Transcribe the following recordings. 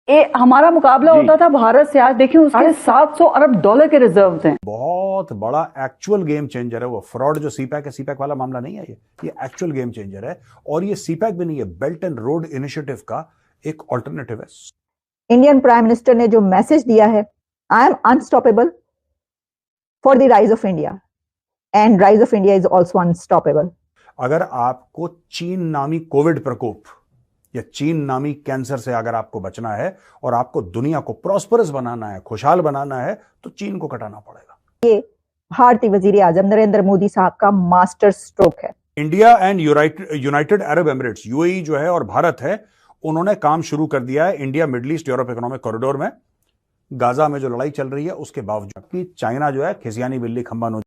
हमारा मुकाबला होता था भारत से, आज देखिए उसके 700 अरब डॉलर के रिजर्व्स हैं। बहुत बड़ा एक्चुअल गेम चेंजर है वो फ्रॉड जो सीपैक है, सीपैक वाला मामला नहीं है ये एक्चुअल गेम चेंजर है। और ये सीपैक भी नहीं है, बेल्ट एंड रोड इनिशिएटिव का एक ऑल्टरनेटिव है। इंडियन प्राइम मिनिस्टर ने जो मैसेज दिया है, I am unstoppable for the rise of India and rise of India is also unstoppable. अगर आपको चीन नामी कोविड प्रकोप या चीन नामी कैंसर से अगर आपको बचना है और आपको दुनिया को प्रॉस्परस बनाना है, खुशहाल बनाना है, तो चीन को कटाना पड़ेगा। ये भारतीय वजीर आजम नरेंद्र मोदी साहब का मास्टर स्ट्रोक है। India and United Arab Emirates UAE जो है और भारत है, उन्होंने काम शुरू कर दिया है India middle east Europe economic corridor में। गाजा में जो लड़ाई चल रही है उसके बावजूद कि चाइना जो है खिसियानी बिल्ली खंबा नो।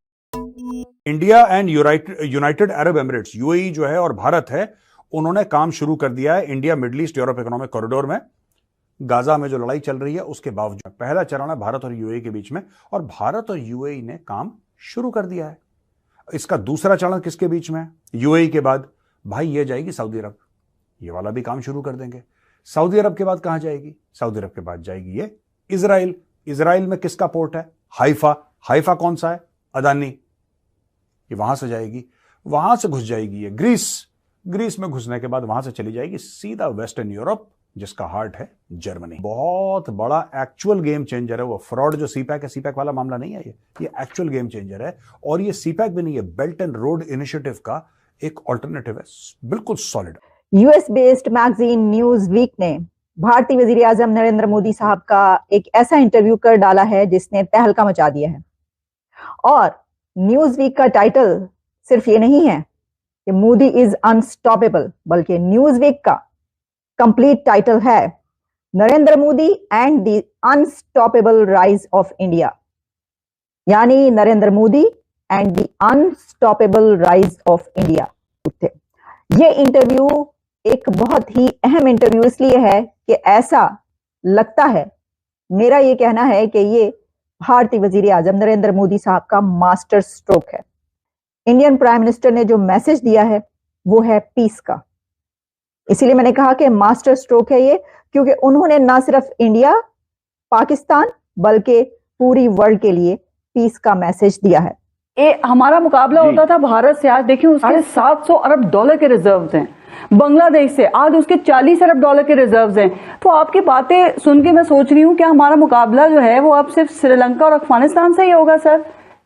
India and United Arab Emirates UAE जो है और भारत है, उन्होंने काम शुरू कर दिया है India middle east Europe economic corridor में। गाजा में जो लड़ाई चल रही है उसके बावजूद पहला चरण है भारत और यूएई के बीच में, और भारत और यूएई ने काम शुरू कर दिया है। इसका दूसरा चरण किसके बीच में? यूएई के बाद भाई ये जाएगी सऊदी अरब, ये वाला भी काम शुरू कर देंगे। सऊदी अरब के बाद कहां जाएगी? सऊदी अरब के बाद जाएगी ये इजराइल। इजराइल में किसका पोर्ट है? हाइफा। हाइफा कौन सा है? अदानी। ये वहां से जाएगी, वहां से घुस जाएगी ये ग्रीस। ग्रीस में घुसने के बाद वहां से चली जाएगी सीधा वेस्टर्न यूरोप, जिसका हार्ट है जर्मनी। बहुत बड़ा एक्चुअल गेम चेंजर है वो फ्रॉड जो सीपैक है, सीपैक वाला मामला नहीं है ये एक्चुअल गेम चेंजर है। और ये सीपैक भी नहीं है, बेल्ट एंड रोड इनिशिएटिव का एक ऑल्टरनेटिव है, बिल्कुल solid. US based magazine Newsweek ने भारतीय वजीर आजम नरेंद्र मोदी साहब का एक ऐसा इंटरव्यू कर डाला है जिसने तहलका मचा दिया है। और न्यूज वीक का टाइटल सिर्फ ये नहीं है कि मोदी इज अनस्टॉपेबल, बल्कि न्यूज वीक का कंप्लीट टाइटल है Narendra Modi and the unstoppable rise of India, यानी Narendra Modi and the unstoppable rise of India. ये इंटरव्यू एक बहुत ही अहम इंटरव्यू इसलिए है कि ऐसा लगता है, मेरा ये कहना है कि ये भारतीय वजीर आजम नरेंद्र मोदी साहब का मास्टर स्ट्रोक है। इंडियन प्राइम मिनिस्टर ने जो मैसेज दिया है वो है पीस का। इसीलिए मैंने कहा कि मास्टर स्ट्रोक है ये, क्योंकि उन्होंने ना सिर्फ इंडिया पाकिस्तान बल्कि पूरी वर्ल्ड के लिए पीस का मैसेज दिया है। हमारा मुकाबला होता था भारत से, आज देखिए उसके 700 अरब डॉलर के रिजर्व्स हैं। बांग्लादेश से आज उसके 40 अरब डॉलर के रिजर्व्स हैं। तो आपकी बातें सुन के मैं सोच रही हूँ कि हमारा मुकाबला जो है वो अब सिर्फ श्रीलंका और अफगानिस्तान से ही होगा सर।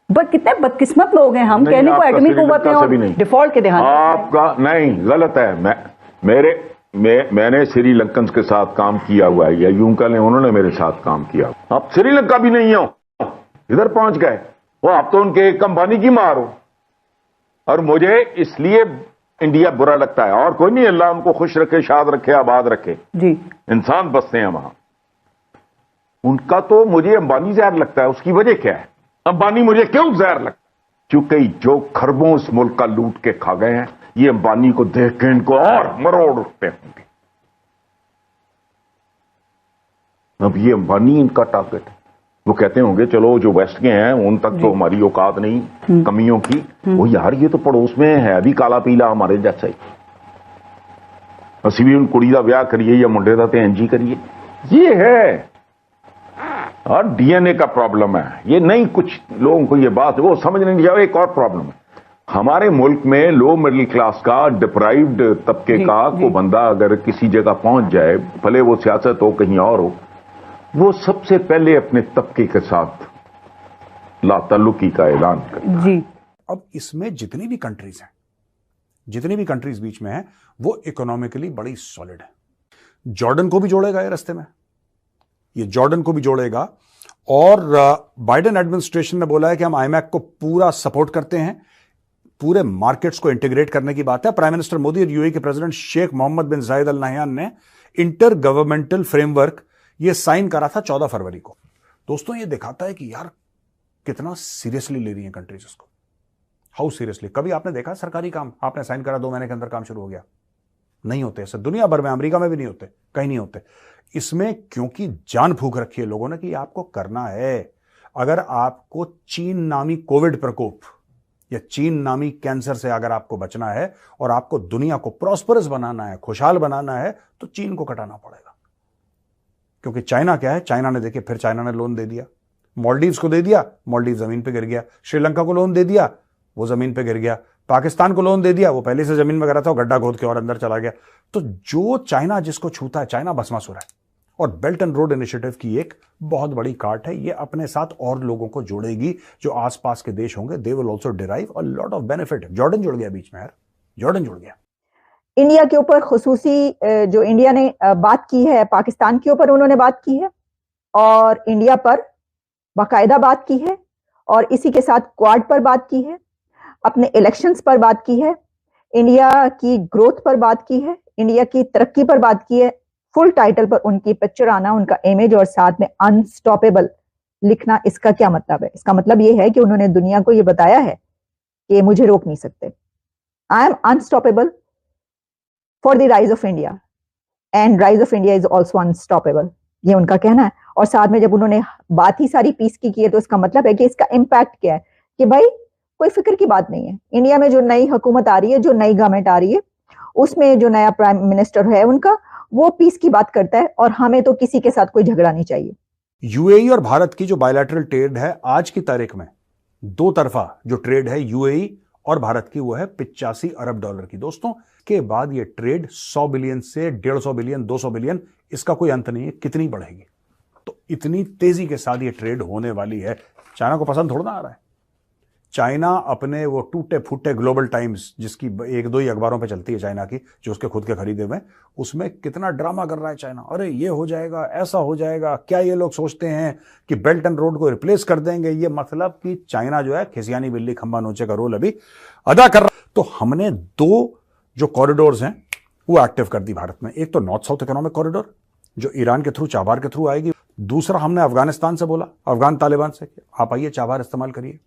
बट कितने बदकिस्मत लोग हैं हम, कहने को एटमी कुव्वत और डिफॉल्ट के ध्यान आपका नहीं, गलत है। मैंने श्रीलंकन के साथ काम किया हुआ है, या यूं कह लें उन्होंने मेरे साथ काम किया। आप श्रीलंका भी नहीं हो, इधर पहुंच गए वो, आप तो उनके एक अंबानी की मार हो। और मुझे इसलिए इंडिया बुरा लगता है, और कोई नहीं, अल्लाह उनको खुश रखे, शाद रखे, आबाद रखे जी। इंसान बसते हैं वहां। उनका तो मुझे अंबानी जहर लगता है। उसकी वजह क्या है? अंबानी मुझे क्यों जहर लगता है? क्योंकि जो खरबों इस मुल्क का लूट के खा गए हैं, ये अंबानी को देख के इनको और मरोड़ उठते होंगे। अब ये अंबानी इनका टारगेट है। वो कहते होंगे चलो जो वेस्ट के हैं उन तक तो हमारी औकात नहीं कमियों की। वो यार ये तो पड़ोस में है भी काला पीला हमारे जैसा ही, ਅਸੀਂ भी उन कुड़ी का ब्याह करिए या मुंडे का तो इंजी करिए। ये है और डीएनए का प्रॉब्लम है ये। नहीं, कुछ लोगों को ये बात वो समझ नहीं जाए। एक और प्रॉब्लम है हमारे मुल्क में, लो मिडिल क्लास का, डिप्राइव्ड तबके का को बंदा अगर किसी जगह पहुंच जाए, भले वो सियासत हो कहीं और हो, वो सबसे पहले अपने तबके के साथ लाताल्लुकी का ऐलान करता है। अब इसमें जितनी भी कंट्रीज हैं, जितनी भी कंट्रीज बीच में हैं, वो इकोनॉमिकली बड़ी सॉलिड है। जॉर्डन को भी जोड़ेगा ये रास्ते में, ये जॉर्डन को भी जोड़ेगा। और बाइडेन एडमिनिस्ट्रेशन ने बोला है कि हम आईमैक को पूरा सपोर्ट करते हैं, पूरे मार्केट्स को इंटीग्रेट करने की बात है। प्राइम मिनिस्टर मोदी और यूएई के प्रेसिडेंट शेख मोहम्मद बिन जायद अल नहयान ने इंटर गवर्नमेंटल फ्रेमवर्क ये साइन करा था 14 फरवरी को। दोस्तों ये दिखाता है कि यार कितना सीरियसली ले रही है कंट्रीज इसको, हाउ सीरियसली। कभी आपने देखा सरकारी काम आपने साइन करा 2 महीने के अंदर काम शुरू हो गया? नहीं होते ऐसे, दुनिया भर में, अमेरिका में भी नहीं होते, कहीं नहीं होते। इसमें क्योंकि जान फूंक रखी है लोगों ने कि आपको करना है। अगर आपको चीन नामी कोविड प्रकोप या चीन नामी कैंसर से अगर आपको बचना है और आपको दुनिया को प्रॉस्परस बनाना है, खुशहाल बनाना है, तो चीन को कटाना पड़ेगा। क्योंकि चाइना क्या है, चाइना ने देखिए फिर चाइना ने लोन दे दिया, मालदीव्स को दे दिया, मालदीव जमीन पे गिर गया, श्रीलंका को लोन दे दिया, वो जमीन पे गिर गया, पाकिस्तान को लोन दे दिया, वो पहले से जमीन में गिरा था, वो गड्ढा खोद के और अंदर चला गया। तो जो चाइना जिसको छूता है, चाइना भस्मासुर है। और बेल्ट एंड रोड इनिशिएटिव की एक बहुत बड़ी काट है, ये अपने साथ और लोगों को जोड़ेगी जो आसपास के देश होंगे, they will also derive a lot of benefit. Jordan जुड़ गया बीच में यार, जॉर्डन जुड़ गया। इंडिया के ऊपर खुसूसी जो इंडिया ने बात की है, पाकिस्तान के ऊपर उन्होंने बात की है और इंडिया पर बाकायदा बात की है, और इसी के साथ क्वाड पर बात की है, अपने इलेक्शंस पर बात की है, इंडिया की ग्रोथ पर बात की है, इंडिया की तरक्की पर बात की है। फुल टाइटल पर उनकी पिक्चर आना, उनका इमेज और साथ में अनस्टॉपेबल लिखना, इसका क्या मतलब है? इसका मतलब यह है कि उन्होंने दुनिया को यह बताया है कि मुझे रोक नहीं सकते। I am unstoppable for the rise of India and rise of India is also unstoppable, ये उनका कहना है। और साथ में जब उन्होंने बात ही सारी पीस की है, तो इसका मतलब है कि इसका इम्पैक्ट क्या है कि भाई कोई फिक्र की बात नहीं है। इंडिया में जो नई हुकूमत आ रही है, जो नई गवर्नमेंट आ रही है, उसमें जो नया प्राइम मिनिस्टर है उनका, वो पीस की बात करता है और हमें तो किसी के साथ कोई झगड़ा नहीं चाहिए। यूएई और भारत की जो बायलैटरल ट्रेड है आज की तारीख में, दो तरफा जो ट्रेड है यूएई और भारत की, वो है 85 अरब डॉलर की। दोस्तों, के बाद ये ट्रेड 100 बिलियन से 150 बिलियन, 200 बिलियन, इसका कोई अंत नहीं है, कितनी बढ़ेगी। तो इतनी तेजी के साथ ये ट्रेड होने वाली है। चाइना को पसंद थोड़ा ना आ रहा है। चाइना अपने वो टूटे फूटे ग्लोबल टाइम्स, जिसकी एक दो ही अखबारों पे चलती है चाइना की, जो उसके खुद के खरीदे हुए, उसमें कितना ड्रामा कर रहा है चाइना। अरे ये हो जाएगा, ऐसा हो जाएगा, क्या ये लोग सोचते हैं कि बेल्ट एंड रोड को रिप्लेस कर देंगे? ये मतलब कि चाइना जो है खिसियानी बिल्ली खंबा नोचे का रोल अभी अदा कर रहा। तो हमने दो जो कॉरिडोर्स हैं वो एक्टिव कर दी भारत में। एक तो नॉर्थ साउथ इकोनॉमिक कॉरिडोर जो ईरान के थ्रू, चाबार के थ्रू आएगी। दूसरा हमने अफगानिस्तान से बोला, अफगान तालिबान से, आप आइए चाबार इस्तेमाल करिए।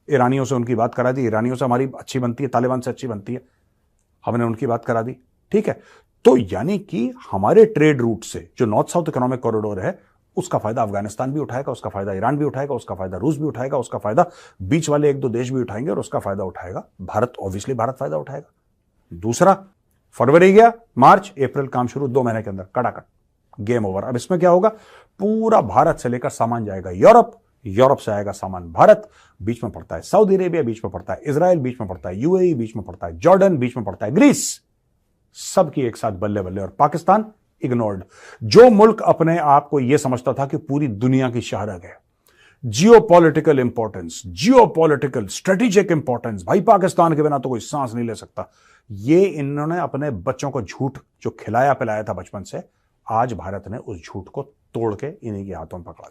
ईरानियों से उनकी बात करा दी, ईरानियों से हमारी अच्छी बनती है, तालिबान से अच्छी बनती है, हमने उनकी बात करा दी। ठीक है, तो यानी कि हमारे ट्रेड रूट से जो नॉर्थ साउथ इकोनॉमिक कॉरिडोर है, उसका फायदा अफगानिस्तान भी उठाएगा, उसका फायदा ईरान भी उठाएगा, उसका फायदा रूस भी उठाएगा, उसका फायदा बीच वाले एक दो देश भी उठाएंगे, और उसका फायदा उठाएगा भारत। ऑब्वियसली भारत फायदा उठाएगा। दूसरा, फरवरी गया, मार्च, अप्रैल, काम शुरू, 2 महीने के अंदर कड़ाकड़, गेम ओवर। अब इसमें क्या होगा? पूरा भारत से लेकर सामान जाएगा यूरोप, यूरोप से आएगा सामान भारत। बीच में पड़ता है सऊदी अरेबिया, बीच में पड़ता है इजराइल, बीच में पड़ता है यूएई, बीच में पड़ता है जॉर्डन, बीच में पड़ता है ग्रीस। सबकी एक साथ बल्ले बल्ले। और पाकिस्तान इग्नोर्ड। जो मुल्क अपने आप को यह समझता था कि पूरी दुनिया की शाहरग है, geopolitical importance, geopolitical strategic importance, भाई पाकिस्तान के बिना तो कोई सांस नहीं ले सकता, ये इन्होंने अपने बच्चों को झूठ जो खिलाया पिलाया था बचपन से, आज भारत ने उस झूठ को तोड़ के इन्हीं के हाथों में पकड़ा दिया।